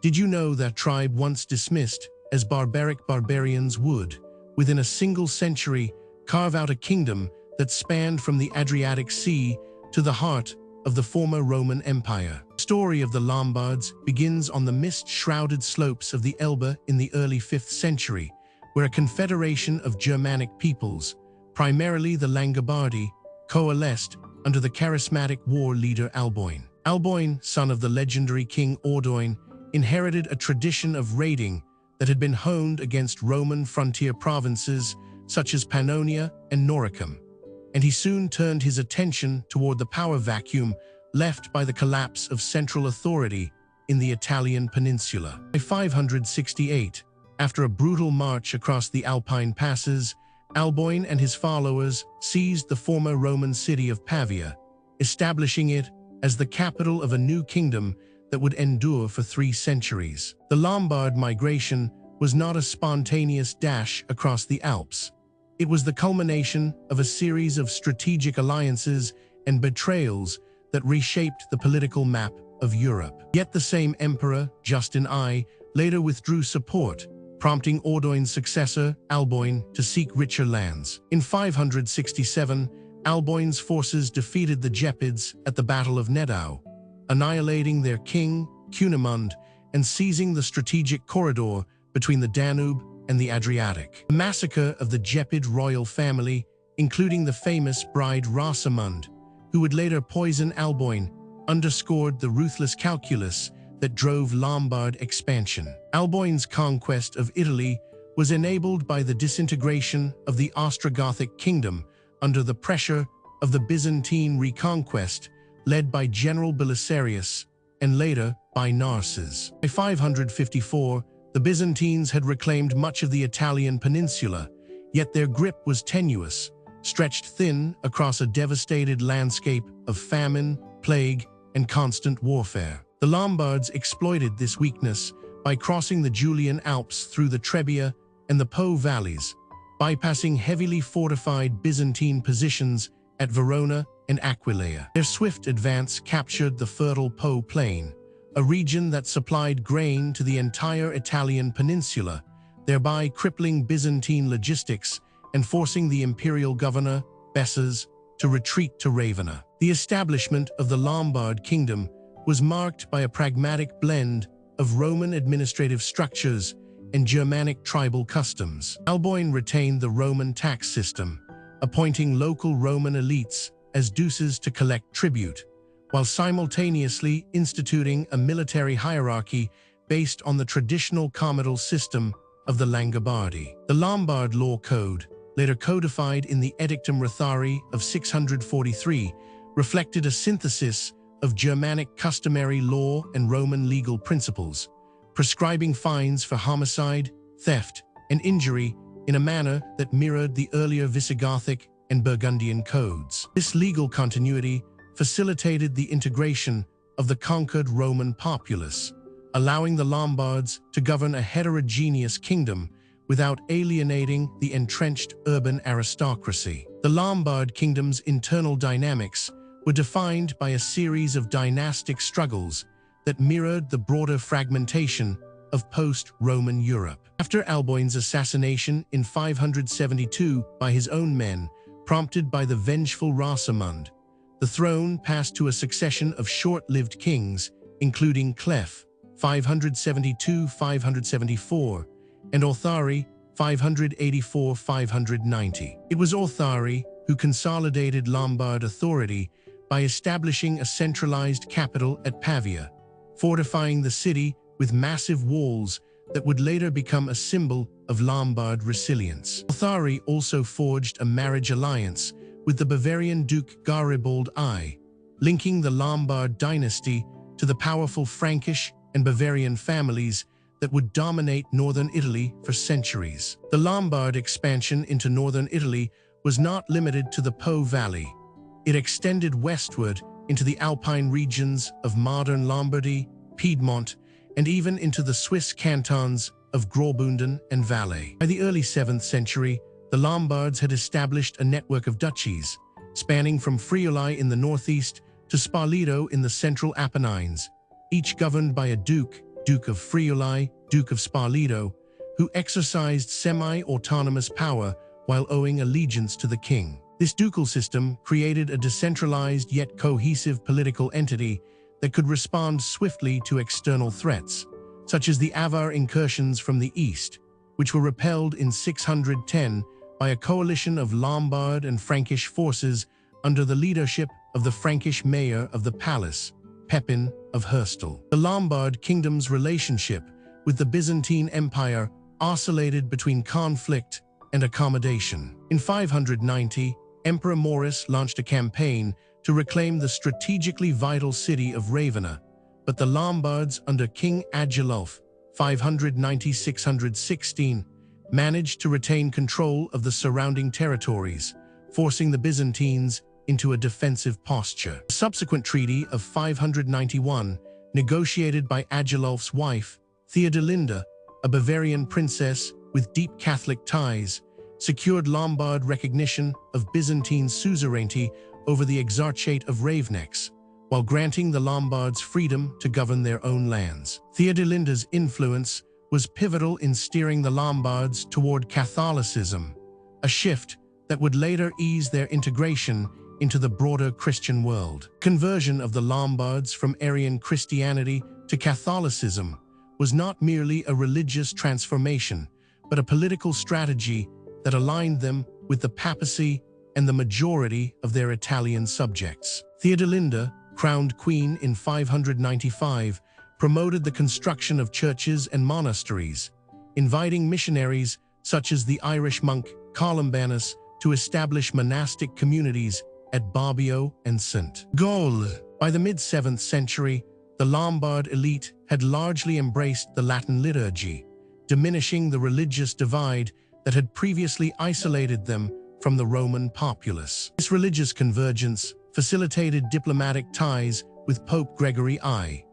Did you know that tribe once dismissed as barbaric barbarians would, within a single century, carve out a kingdom that spanned from the Adriatic Sea to the heart of the former Roman Empire? The story of the Lombards begins on the mist-shrouded slopes of the Elbe in the early 5th century, where a confederation of Germanic peoples, primarily the Langobardi, coalesced under the charismatic war leader Alboin. Alboin, son of the legendary King Alboin, inherited a tradition of raiding that had been honed against Roman frontier provinces such as Pannonia and Noricum, and he soon turned his attention toward the power vacuum left by the collapse of central authority in the Italian peninsula. By 568, after a brutal march across the Alpine passes, Alboin and his followers seized the former Roman city of Pavia, establishing it as the capital of a new kingdom that would endure for 3 centuries. The Lombard migration was not a spontaneous dash across the Alps. It was the culmination of a series of strategic alliances and betrayals that reshaped the political map of Europe. Yet the same emperor, Justin I, later withdrew support, prompting Alboin's successor, Alboin, to seek richer lands. In 567, Alboin's forces defeated the Gepids at the Battle of Nedao, annihilating their king, Cunimund, and seizing the strategic corridor between the Danube and the Adriatic. The massacre of the Gepid royal family, including the famous bride Rosamund, who would later poison Alboin, underscored the ruthless calculus that drove Lombard expansion. Alboin's conquest of Italy was enabled by the disintegration of the Ostrogothic kingdom under the pressure of the Byzantine reconquest led by General Belisarius and later by Narses. By 554, the Byzantines had reclaimed much of the Italian peninsula, yet their grip was tenuous, stretched thin across a devastated landscape of famine, plague, and constant warfare. The Lombards exploited this weakness by crossing the Julian Alps through the Trebia and the Po valleys, bypassing heavily fortified Byzantine positions at Verona and Aquileia. Their swift advance captured the fertile Po plain, a region that supplied grain to the entire Italian peninsula, thereby crippling Byzantine logistics and forcing the imperial governor, Bessus, to retreat to Ravenna. The establishment of the Lombard kingdom was marked by a pragmatic blend of Roman administrative structures and Germanic tribal customs. Alboin retained the Roman tax system, appointing local Roman elites as duces to collect tribute, while simultaneously instituting a military hierarchy based on the traditional comital system of the Langobardi. The Lombard law code, later codified in the Edictum Rothari of 643, reflected a synthesis of Germanic customary law and Roman legal principles, prescribing fines for homicide, theft, and injury in a manner that mirrored the earlier Visigothic and Burgundian codes. This legal continuity facilitated the integration of the conquered Roman populace, allowing the Lombards to govern a heterogeneous kingdom without alienating the entrenched urban aristocracy. The Lombard kingdom's internal dynamics were defined by a series of dynastic struggles that mirrored the broader fragmentation of post-Roman Europe. After Alboin's assassination in 572 by his own men, prompted by the vengeful Rosamund, the throne passed to a succession of short-lived kings, including Clef, 572-574, and Authari, 584-590. It was Authari who consolidated Lombard authority by establishing a centralized capital at Pavia, fortifying the city with massive walls that would later become a symbol of Lombard resilience. Authari also forged a marriage alliance with the Bavarian Duke Garibald I, linking the Lombard dynasty to the powerful Frankish and Bavarian families that would dominate northern Italy for centuries. The Lombard expansion into northern Italy was not limited to the Po Valley. It extended westward into the Alpine regions of modern Lombardy, Piedmont, and even into the Swiss cantons of Graubünden and Valais. By the early 7th century, the Lombards had established a network of duchies, spanning from Friuli in the northeast to Spoleto in the central Apennines, each governed by a duke Duke of Friuli, Duke of Sparleto, who exercised semi-autonomous power while owing allegiance to the king. This ducal system created a decentralized yet cohesive political entity that could respond swiftly to external threats, such as the Avar incursions from the east, which were repelled in 610 by a coalition of Lombard and Frankish forces under the leadership of the Frankish mayor of the palace, Pepin of Herstal. The Lombard kingdom's relationship with the Byzantine Empire oscillated between conflict and accommodation. In 590, Emperor Maurice launched a campaign to reclaim the strategically vital city of Ravenna, but the Lombards under King Agilulf, 590–616, managed to retain control of the surrounding territories, forcing the Byzantines into a defensive posture. The subsequent treaty of 591, negotiated by Agilulf's wife, Theodelinda, a Bavarian princess with deep Catholic ties, secured Lombard recognition of Byzantine suzerainty over the Exarchate of Ravnex, while granting the Lombards freedom to govern their own lands. Theodelinda's influence was pivotal in steering the Lombards toward Catholicism, a shift that would later ease their integration into the broader Christian world. Conversion of the Lombards from Arian Christianity to Catholicism was not merely a religious transformation, but a political strategy that aligned them with the papacy and the majority of their Italian subjects. Theodelinda, crowned queen in 595, promoted the construction of churches and monasteries, inviting missionaries such as the Irish monk Columbanus to establish monastic communities at Bobbio and St. Gall. By the mid-7th century, the Lombard elite had largely embraced the Latin liturgy, diminishing the religious divide that had previously isolated them from the Roman populace. This religious convergence facilitated diplomatic ties with Pope Gregory I,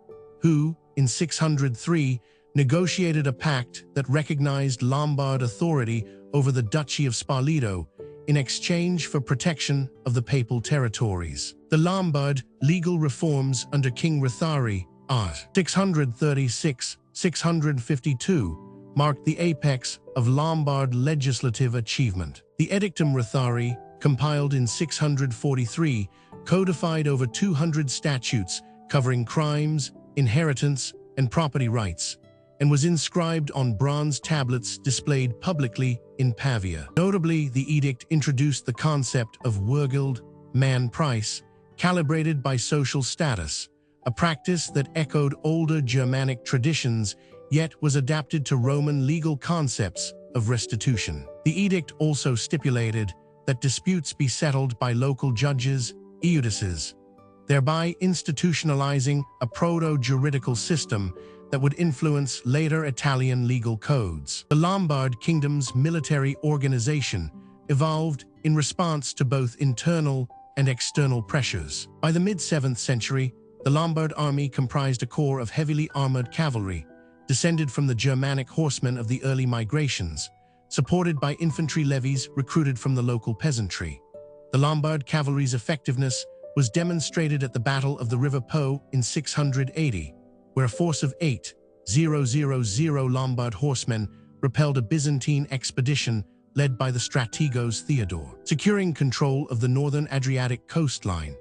who, in 603, negotiated a pact that recognized Lombard authority over the Duchy of Sparleto in exchange for protection of the papal territories. The Lombard legal reforms under King Rethari, 636–652, marked the apex of Lombard legislative achievement. The Edictum Rethari, compiled in 643, codified over 200 statutes covering crimes, inheritance, and property rights, and was inscribed on bronze tablets displayed publicly in Pavia. Notably, the edict introduced the concept of wergild, man price, calibrated by social status, a practice that echoed older Germanic traditions yet was adapted to Roman legal concepts of restitution. The edict also stipulated that disputes be settled by local judges, iudices, thereby institutionalizing a proto-juridical system that would influence later Italian legal codes. The Lombard kingdom's military organization evolved in response to both internal and external pressures. By the mid-7th century, the Lombard army comprised a corps of heavily armored cavalry, descended from the Germanic horsemen of the early migrations, supported by infantry levies recruited from the local peasantry. The Lombard cavalry's effectiveness was demonstrated at the Battle of the River Po in 680, where a force of 8,000 Lombard horsemen repelled a Byzantine expedition led by the strategos Theodore, securing control of the northern Adriatic coastline.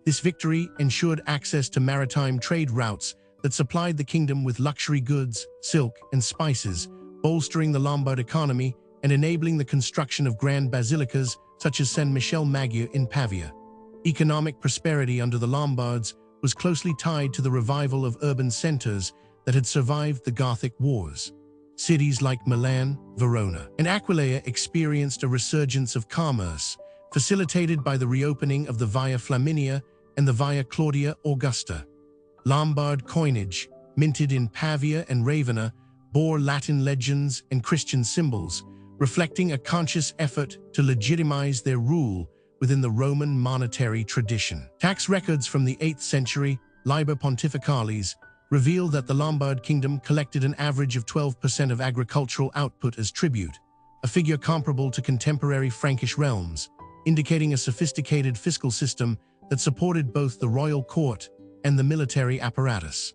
This victory ensured access to maritime trade routes that supplied the kingdom with luxury goods, silk, and spices, bolstering the Lombard economy and enabling the construction of grand basilicas such as San Michele Maggiore in Pavia. Economic prosperity under the Lombards was closely tied to the revival of urban centers that had survived the Gothic Wars. Cities like Milan, Verona, and Aquileia experienced a resurgence of commerce, facilitated by the reopening of the Via Flaminia and the Via Claudia Augusta. Lombard coinage, minted in Pavia and Ravenna, bore Latin legends and Christian symbols, reflecting a conscious effort to legitimize their rule within the Roman monetary tradition. Tax records from the 8th century, Liber Pontificalis, reveal that the Lombard kingdom collected an average of 12% of agricultural output as tribute, a figure comparable to contemporary Frankish realms, indicating a sophisticated fiscal system that supported both the royal court and the military apparatus.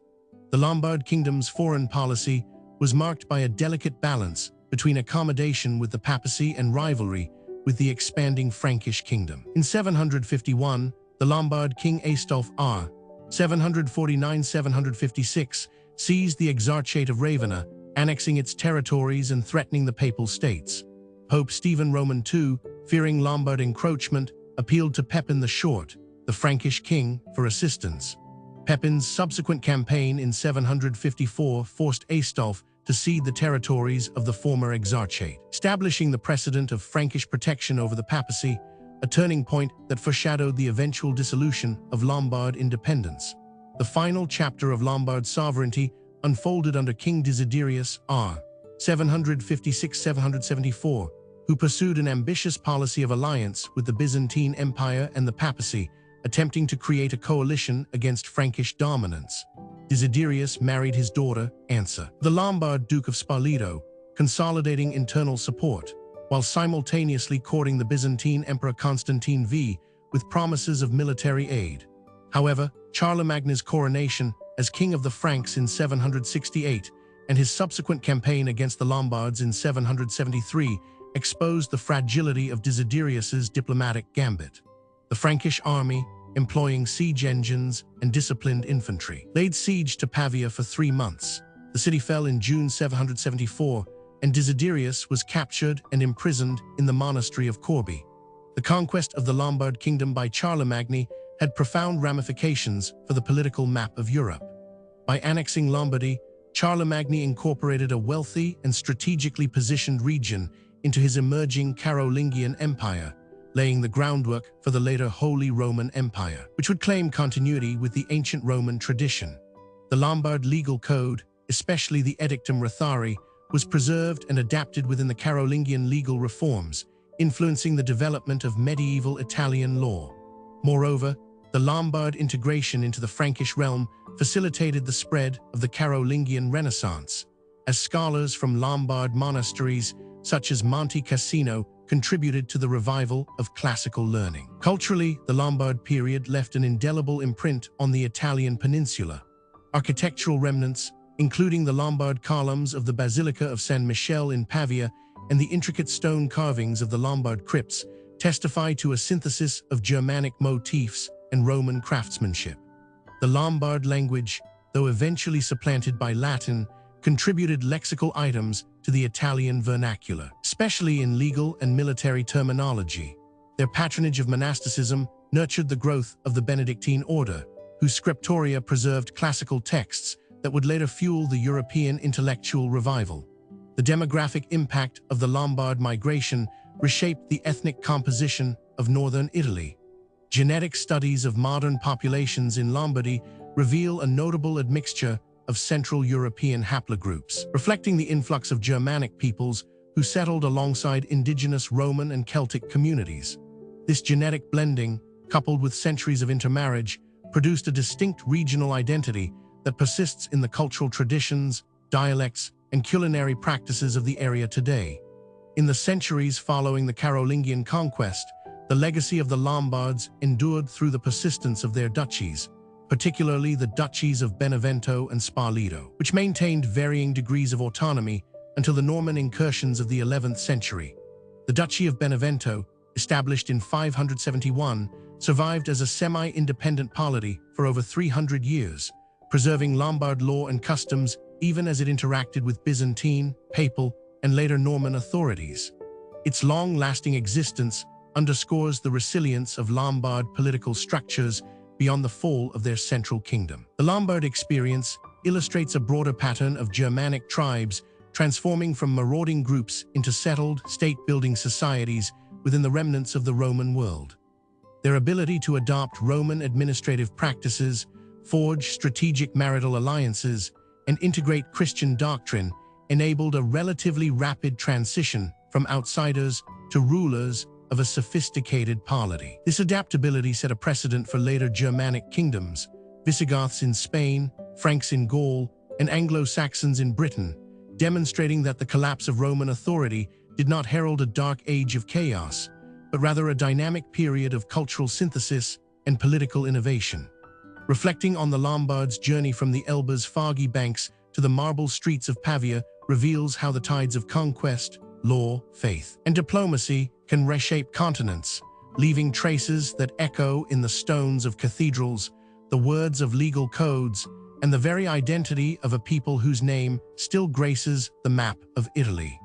The Lombard kingdom's foreign policy was marked by a delicate balance between accommodation with the papacy and rivalry with the expanding Frankish kingdom. In 751, the Lombard king Aistulf R. 749–756 seized the Exarchate of Ravenna, annexing its territories and threatening the Papal States. Pope Stephen Roman II, fearing Lombard encroachment, appealed to Pepin the Short, the Frankish king, for assistance. Pepin's subsequent campaign in 754 forced Aistulf to cede the territories of the former Exarchate, establishing the precedent of Frankish protection over the papacy, a turning point that foreshadowed the eventual dissolution of Lombard independence. The final chapter of Lombard sovereignty unfolded under King Desiderius R. 756–774, who pursued an ambitious policy of alliance with the Byzantine Empire and the papacy, attempting to create a coalition against Frankish dominance. Desiderius married his daughter, Ansa, the Lombard Duke of Spoleto, consolidating internal support, while simultaneously courting the Byzantine Emperor Constantine V with promises of military aid. However, Charlemagne's coronation as King of the Franks in 768 and his subsequent campaign against the Lombards in 773 exposed the fragility of Desiderius's diplomatic gambit. The Frankish army, employing siege engines and disciplined infantry, laid siege to Pavia for 3 months. The city fell in June 774, and Desiderius was captured and imprisoned in the monastery of Corby. The conquest of the Lombard kingdom by Charlemagne had profound ramifications for the political map of Europe. By annexing Lombardy, Charlemagne incorporated a wealthy and strategically positioned region into his emerging Carolingian Empire, laying the groundwork for the later Holy Roman Empire, which would claim continuity with the ancient Roman tradition. The Lombard legal code, especially the Edictum Rothari, was preserved and adapted within the Carolingian legal reforms, influencing the development of medieval Italian law. Moreover, the Lombard integration into the Frankish realm facilitated the spread of the Carolingian Renaissance, as scholars from Lombard monasteries such as Monte Cassino contributed to the revival of classical learning. Culturally, the Lombard period left an indelible imprint on the Italian peninsula. Architectural remnants, including the Lombard columns of the Basilica of San Michele in Pavia and the intricate stone carvings of the Lombard crypts, testify to a synthesis of Germanic motifs and Roman craftsmanship. The Lombard language, though eventually supplanted by Latin, contributed lexical items to the Italian vernacular, especially in legal and military terminology. Their patronage of monasticism nurtured the growth of the Benedictine order, whose scriptoria preserved classical texts that would later fuel the European intellectual revival. The demographic impact of the Lombard migration reshaped the ethnic composition of northern Italy. Genetic studies of modern populations in Lombardy reveal a notable admixture of Central European haplogroups, reflecting the influx of Germanic peoples who settled alongside indigenous Roman and Celtic communities. This genetic blending, coupled with centuries of intermarriage, produced a distinct regional identity that persists in the cultural traditions, dialects, and culinary practices of the area today. In the centuries following the Carolingian conquest, the legacy of the Lombards endured through the persistence of their duchies, particularly the Duchies of Benevento and Spoleto, which maintained varying degrees of autonomy until the Norman incursions of the 11th century. The Duchy of Benevento, established in 571, survived as a semi-independent polity for over 300 years, preserving Lombard law and customs even as it interacted with Byzantine, Papal, and later Norman authorities. Its long-lasting existence underscores the resilience of Lombard political structures beyond the fall of their central kingdom. The Lombard experience illustrates a broader pattern of Germanic tribes transforming from marauding groups into settled, state-building societies within the remnants of the Roman world. Their ability to adopt Roman administrative practices, forge strategic marital alliances, and integrate Christian doctrine enabled a relatively rapid transition from outsiders to rulers of a sophisticated polity. This adaptability set a precedent for later Germanic kingdoms, Visigoths in Spain, Franks in Gaul, and Anglo-Saxons in Britain, demonstrating that the collapse of Roman authority did not herald a dark age of chaos, but rather a dynamic period of cultural synthesis and political innovation. Reflecting on the Lombards' journey from the Elbe's foggy banks to the marble streets of Pavia reveals how the tides of conquest, law, faith, and diplomacy can reshape continents, leaving traces that echo in the stones of cathedrals, the words of legal codes, and the very identity of a people whose name still graces the map of Italy.